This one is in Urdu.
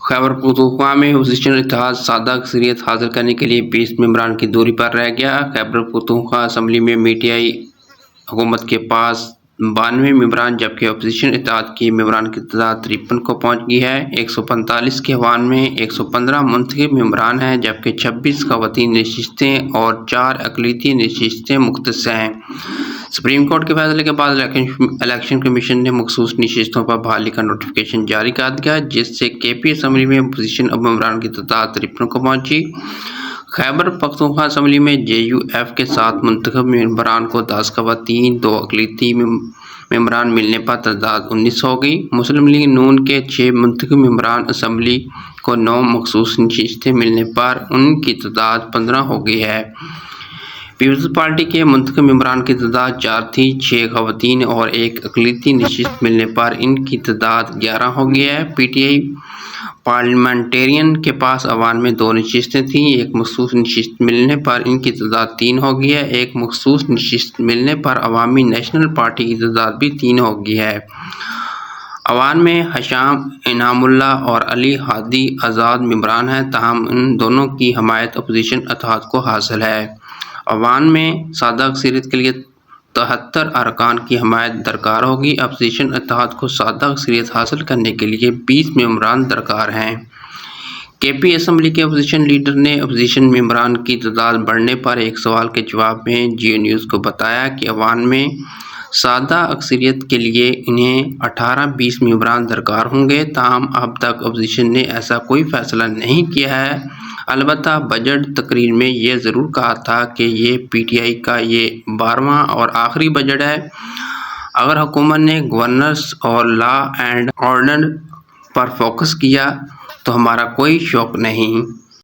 خیبر پختونخوا میں اپوزیشن اتحاد سادہ اکثریت حاصل کرنے کے لیے 20 ممبران کی دوری پر رہ گیا۔ خیبر پختونخوا اسمبلی میں میڈیائی حکومت کے پاس 92 ممبران جبکہ اپوزیشن اتحاد کی ممبران کی تعداد 53 کو پہنچ گئی ہے۔ 145 کے ایوان میں 115 منتخب ممبران ہیں جبکہ 26 خواتین نشستیں اور 4 اقلیتی نشستیں مختص ہیں۔ سپریم کورٹ کے فیصلے کے بعد الیکشن کمیشن نے مخصوص نشستوں پر بحالی کا نوٹیفیکیشن جاری کر دیا جس سے کے پی اسمبلی میں اپوزیشن ممبران کی تعداد 53 کو پہنچی۔ خیبر پختونخوا اسمبلی میں جے یو ایف کے 7 منتخب ممبران کو 10 خواتین 2 اقلیتی ممبران ملنے پر تعداد 19 ہو گئی۔ مسلم لیگ نون کے 6 منتخب ممبران اسمبلی کو 9 مخصوص نشستیں ملنے پر ان کی تعداد 15 ہو گئی ہے۔ پیپلز پارٹی کے منتخب ممبران کی تعداد 4 تھی، 6 خواتین اور 1 اقلیتی نشست ملنے پر ان کی تعداد 11 ہو گئی ہے۔ پی ٹی آئی پارلیمنٹیرین کے پاس ایوان میں 2 نشستیں تھیں، 1 مخصوص نشست ملنے پر ان کی تعداد 3 ہو گئی ہے۔ 1 مخصوص نشست ملنے پر عوامی نیشنل پارٹی کی تعداد بھی 3 ہو گئی ہے۔ ایوان میں حشام انعام اللہ اور علی ہادی آزاد ممبران ہیں تاہم ان دونوں کی حمایت اپوزیشن اتحاد کو حاصل ہے۔ ایوان میں سادہ اکثریت کے لیے 73 ارکان کی حمایت درکار ہوگی۔ اپوزیشن اتحاد کو سادہ اکثریت حاصل کرنے کے لیے 20 ممبران درکار ہیں۔ کے پی اسمبلی کے اپوزیشن لیڈر نے اپوزیشن ممبران کی تعداد بڑھنے پر ایک سوال کے جواب میں جیو نیوز کو بتایا کہ ایوان میں سادہ اکثریت کے لیے انہیں 18-20 ممبران درکار ہوں گے تاہم اب تک اپوزیشن نے ایسا کوئی فیصلہ نہیں کیا ہے۔ البتہ بجٹ تقریر میں یہ ضرور کہا تھا کہ یہ پی ٹی آئی کا یہ 12واں اور آخری بجٹ ہے۔ اگر حکومت نے گورننس اور law and order per focus کیا تو ہمارا کوئی شوق نہیں۔